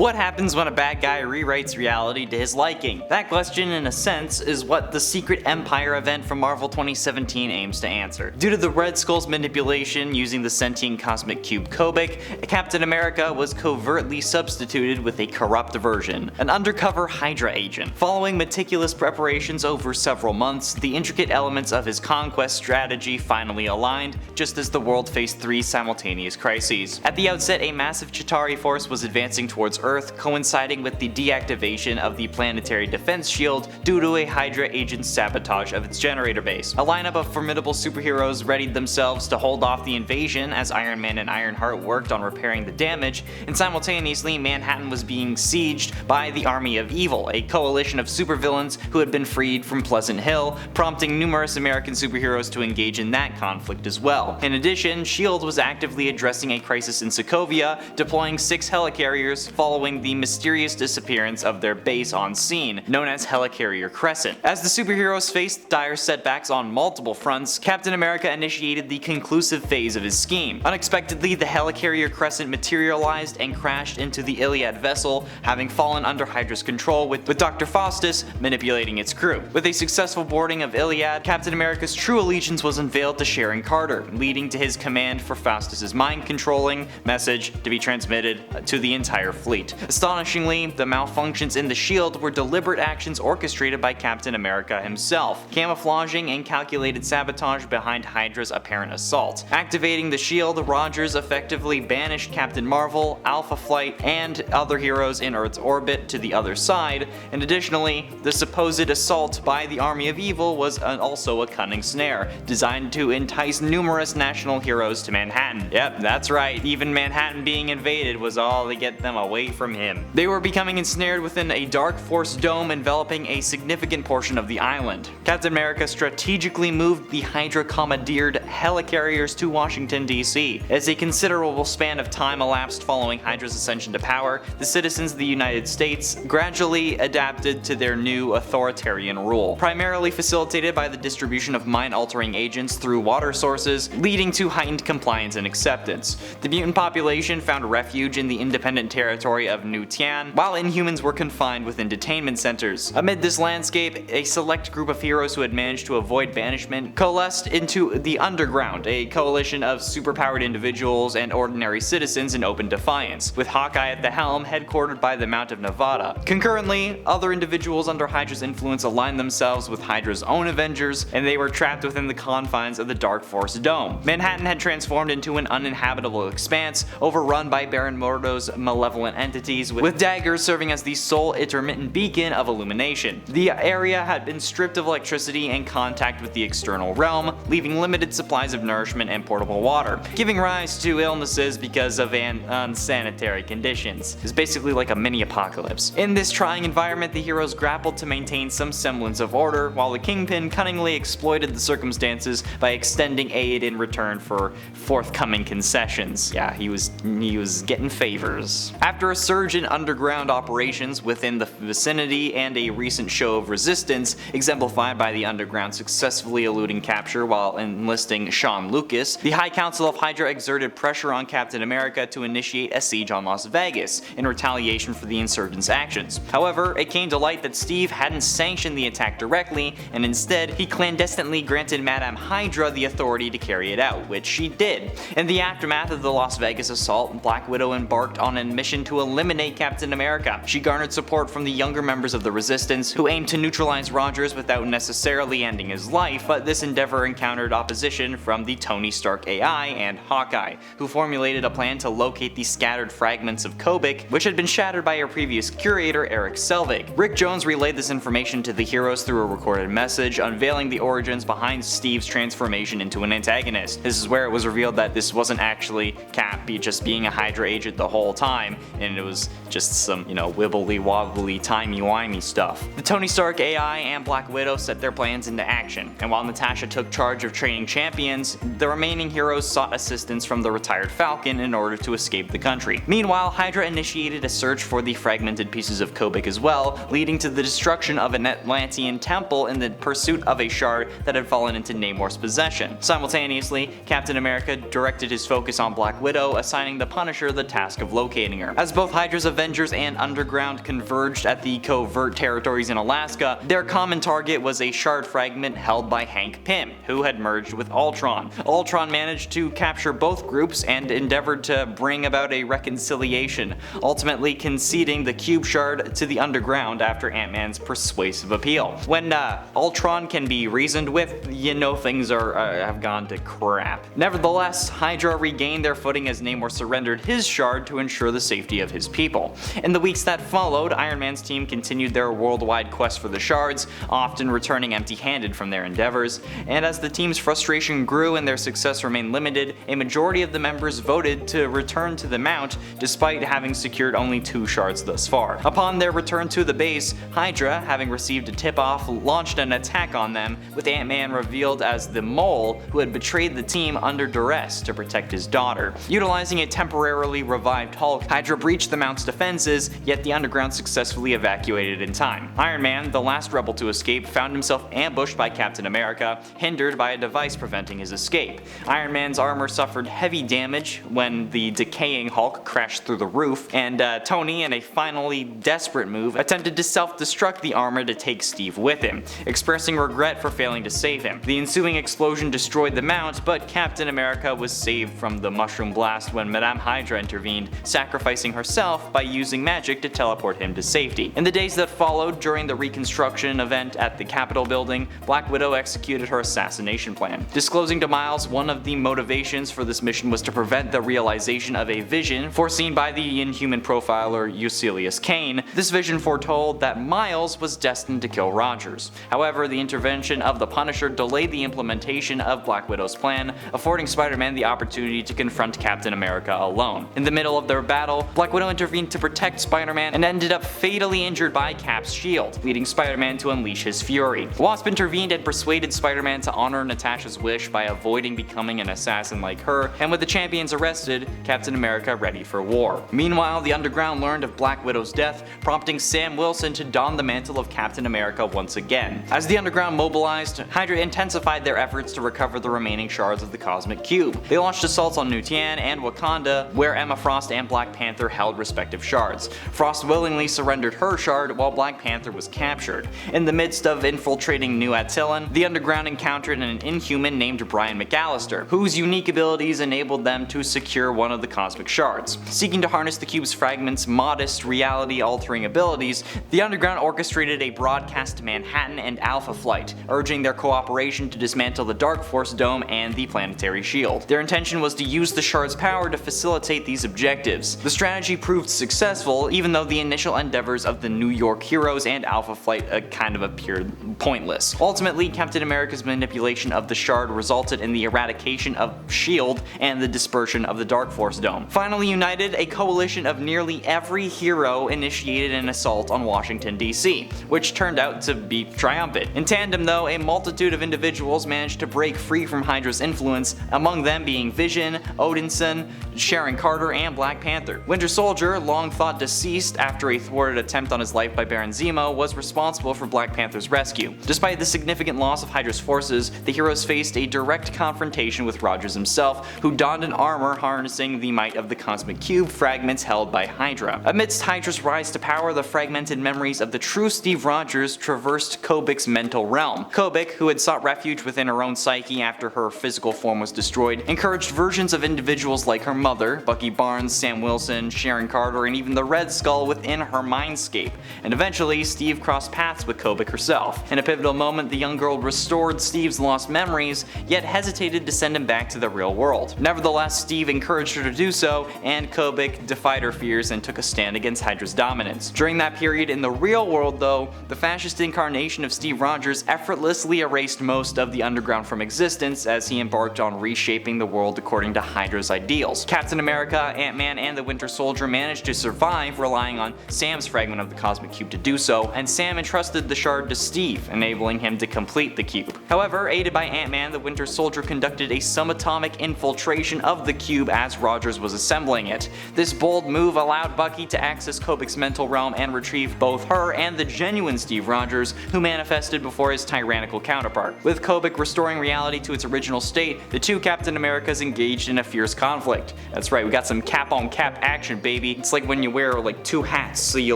What happens when a bad guy rewrites reality to his liking? That question, in a sense, is what the Secret Empire event from Marvel 2017 aims to answer. Due to the Red Skull's manipulation using the sentient cosmic cube Kobik, Captain America was covertly substituted with a corrupt version, an undercover Hydra agent. Following meticulous preparations over several months, the intricate elements of his conquest strategy finally aligned, just as the world faced 3 simultaneous crises. At the outset, a massive Chitauri force was advancing towards Earth, coinciding with the deactivation of the planetary defense shield due to a Hydra agent's sabotage of its generator base. A lineup of formidable superheroes readied themselves to hold off the invasion as Iron Man and Ironheart worked on repairing the damage, and simultaneously Manhattan was being sieged by the Army of Evil, a coalition of supervillains who had been freed from Pleasant Hill, prompting numerous American superheroes to engage in that conflict as well. In addition, S.H.I.E.L.D. was actively addressing a crisis in Sokovia, deploying 6 helicarriers following the mysterious disappearance of their base on scene, known as Helicarrier Crescent. As the superheroes faced dire setbacks on multiple fronts, Captain America initiated the conclusive phase of his scheme. Unexpectedly, the Helicarrier Crescent materialized and crashed into the Iliad vessel, having fallen under Hydra's control, with Dr. Faustus manipulating its crew. With a successful boarding of Iliad, Captain America's true allegiance was unveiled to Sharon Carter, leading to his command for Faustus's mind-controlling message to be transmitted to the entire fleet. Astonishingly, the malfunctions in the shield were deliberate actions orchestrated by Captain America himself, camouflaging and calculated sabotage behind Hydra's apparent assault. Activating the shield, Rogers effectively banished Captain Marvel, Alpha Flight, and other heroes in Earth's orbit to the other side, and additionally, the supposed assault by the Army of Evil was also a cunning snare, designed to entice numerous national heroes to Manhattan. Yep, that's right, even Manhattan being invaded was all to get them away from him. They were becoming ensnared within a dark force dome enveloping a significant portion of the island. Captain America strategically moved the Hydra commandeered helicarriers to Washington, D.C. As a considerable span of time elapsed following Hydra's ascension to power, the citizens of the United States gradually adapted to their new authoritarian rule, primarily facilitated by the distribution of mind-altering agents through water sources, leading to heightened compliance and acceptance. The mutant population found refuge in the independent territory of New Tian, while Inhumans were confined within detainment centers. Amid this landscape, a select group of heroes who had managed to avoid banishment coalesced into the Underground, a coalition of superpowered individuals and ordinary citizens in open defiance, with Hawkeye at the helm, headquartered by the Mount of Nevada. Concurrently, other individuals under Hydra's influence aligned themselves with Hydra's own Avengers, and they were trapped within the confines of the Dark Force Dome. Manhattan had transformed into an uninhabitable expanse, overrun by Baron Mordo's malevolent entities, with daggers serving as the sole intermittent beacon of illumination. The area had been stripped of electricity and contact with the external realm, leaving limited supplies of nourishment and portable water, giving rise to illnesses because of unsanitary conditions. It's basically like a mini apocalypse. In this trying environment, the heroes grappled to maintain some semblance of order, while the Kingpin cunningly exploited the circumstances by extending aid in return for forthcoming concessions. Yeah, he was getting favors. After a surge in underground operations within the vicinity and a recent show of resistance, exemplified by the Underground successfully eluding capture while enlisting Sean Lucas, the High Council of Hydra exerted pressure on Captain America to initiate a siege on Las Vegas in retaliation for the insurgents' actions. However, it came to light that Steve hadn't sanctioned the attack directly, and instead he clandestinely granted Madame Hydra the authority to carry it out, which she did. In the aftermath of the Las Vegas assault, Black Widow embarked on a mission to eliminate Captain America. She garnered support from the younger members of the Resistance, who aimed to neutralize Rogers without necessarily ending his life, but this endeavor encountered opposition from the Tony Stark AI and Hawkeye, who formulated a plan to locate the scattered fragments of Kobik, which had been shattered by her previous curator Eric Selvig. Rick Jones relayed this information to the heroes through a recorded message, unveiling the origins behind Steve's transformation into an antagonist. This is where it was revealed that this wasn't actually Cap just being a Hydra agent the whole time, and it was just some, wibbly wobbly timey-wimey stuff. The Tony Stark AI and Black Widow set their plans into action, and while Natasha took charge of training champions, the remaining heroes sought assistance from the retired Falcon in order to escape the country. Meanwhile, Hydra initiated a search for the fragmented pieces of Kobik as well, leading to the destruction of an Atlantean temple in the pursuit of a shard that had fallen into Namor's possession. Simultaneously, Captain America directed his focus on Black Widow, assigning the Punisher the task of locating her. As both both Hydra's Avengers and Underground converged at the covert territories in Alaska, their common target was a shard fragment held by Hank Pym, who had merged with Ultron. Ultron managed to capture both groups and endeavored to bring about a reconciliation, ultimately conceding the cube shard to the Underground after Ant-Man's persuasive appeal. When Ultron can be reasoned with, you know things have gone to crap. Nevertheless, Hydra regained their footing as Namor surrendered his shard to ensure the safety of his people. In the weeks that followed, Iron Man's team continued their worldwide quest for the shards, often returning empty-handed from their endeavors, and as the team's frustration grew and their success remained limited, a majority of the members voted to return to the Mount despite having secured only 2 shards thus far. Upon their return to the base, Hydra, having received a tip-off, launched an attack on them, with Ant-Man revealed as the Mole who had betrayed the team under duress to protect his daughter. Utilizing a temporarily revived Hulk, Hydra breached the Mount's defenses, yet the Underground successfully evacuated in time. Iron Man, the last rebel to escape, found himself ambushed by Captain America, hindered by a device preventing his escape. Iron Man's armor suffered heavy damage when the decaying Hulk crashed through the roof, and Tony, in a finally desperate move, attempted to self-destruct the armor to take Steve with him, expressing regret for failing to save him. The ensuing explosion destroyed the Mount, but Captain America was saved from the mushroom blast when Madame Hydra intervened, sacrificing herself by using magic to teleport him to safety. In the days that followed, during the reconstruction event at the Capitol building, Black Widow executed her assassination plan. Disclosing to Miles one of the motivations for this mission was to prevent the realization of a vision foreseen by the Inhuman profiler Eucelius Kane. This vision foretold that Miles was destined to kill Rogers. However, the intervention of the Punisher delayed the implementation of Black Widow's plan, affording Spider-Man the opportunity to confront Captain America alone. In the middle of their battle, Black Widow intervened to protect Spider-Man and ended up fatally injured by Cap's shield, leading Spider-Man to unleash his fury. Wasp intervened and persuaded Spider-Man to honor Natasha's wish by avoiding becoming an assassin like her, and with the champions arrested, Captain America ready for war. Meanwhile, the Underground learned of Black Widow's death, prompting Sam Wilson to don the mantle of Captain America once again. As the Underground mobilized, Hydra intensified their efforts to recover the remaining shards of the Cosmic Cube. They launched assaults on Nutian and Wakanda, where Emma Frost and Black Panther held respective shards. Frost willingly surrendered her shard while Black Panther was captured. In the midst of infiltrating New Attilan, the Underground encountered an Inhuman named Brian McAllister, whose unique abilities enabled them to secure one of the cosmic shards. Seeking to harness the cube's fragment's modest reality-altering abilities, the Underground orchestrated a broadcast to Manhattan and Alpha Flight, urging their cooperation to dismantle the Dark Force Dome and the planetary shield. Their intention was to use the shard's power to facilitate these objectives. The strategy proved successful, even though the initial endeavors of the New York heroes and Alpha Flight kind of appeared pointless. Ultimately, Captain America's manipulation of the shard resulted in the eradication of S.H.I.E.L.D. and the dispersion of the Dark Force Dome. Finally united, a coalition of nearly every hero initiated an assault on Washington, D.C., which turned out to be triumphant. In tandem though, a multitude of individuals managed to break free from Hydra's influence, among them being Vision, Odinson, Sharon Carter, and Black Panther. Winter Soldier, long thought deceased after a thwarted attempt on his life by Baron Zemo, was responsible for Black Panther's rescue. Despite the significant loss of Hydra's forces, the heroes faced a direct confrontation with Rogers himself, who donned an armor harnessing the might of the Cosmic Cube fragments held by Hydra. Amidst Hydra's rise to power, the fragmented memories of the true Steve Rogers traversed Kobik's mental realm. Kobik, who had sought refuge within her own psyche after her physical form was destroyed, encouraged versions of individuals like her mother, Bucky Barnes, Sam Wilson, Sharon Carter, and even the Red Skull within her mindscape, and eventually Steve crossed paths with Kobik herself. In a pivotal moment, the young girl restored Steve's lost memories, yet hesitated to send him back to the real world. Nevertheless, Steve encouraged her to do so, and Kobik defied her fears and took a stand against Hydra's dominance. During that period in the real world though, the fascist incarnation of Steve Rogers effortlessly erased most of the Underground from existence as he embarked on reshaping the world according to Hydra's ideals. Captain America, Ant-Man, and the Winter Soldier managed to survive, relying on Sam's fragment of the Cosmic Cube to do so, and Sam entrusted the shard to Steve, enabling him to complete the cube. However, aided by Ant-Man, the Winter Soldier conducted a subatomic infiltration of the cube as Rogers was assembling it. This bold move allowed Bucky to access Kobik's mental realm and retrieve both her and the genuine Steve Rogers, who manifested before his tyrannical counterpart. With Kobik restoring reality to its original state, the two Captain Americas engaged in a fierce conflict. That's right, we got some cap-on-cap action, baby. baby. It's like when you wear like 2 hats so you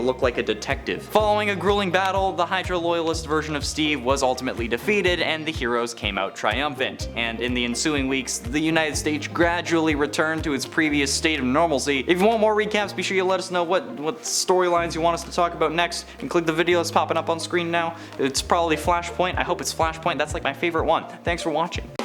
look like a detective. Following a grueling battle, the Hydra loyalist version of Steve was ultimately defeated and the heroes came out triumphant. And in the ensuing weeks, the United States gradually returned to its previous state of normalcy. If you want more recaps, be sure you let us know what storylines you want us to talk about next, and click the video that's popping up on screen now. It's probably Flashpoint. I hope it's Flashpoint. That's like my favorite one. Thanks for watching.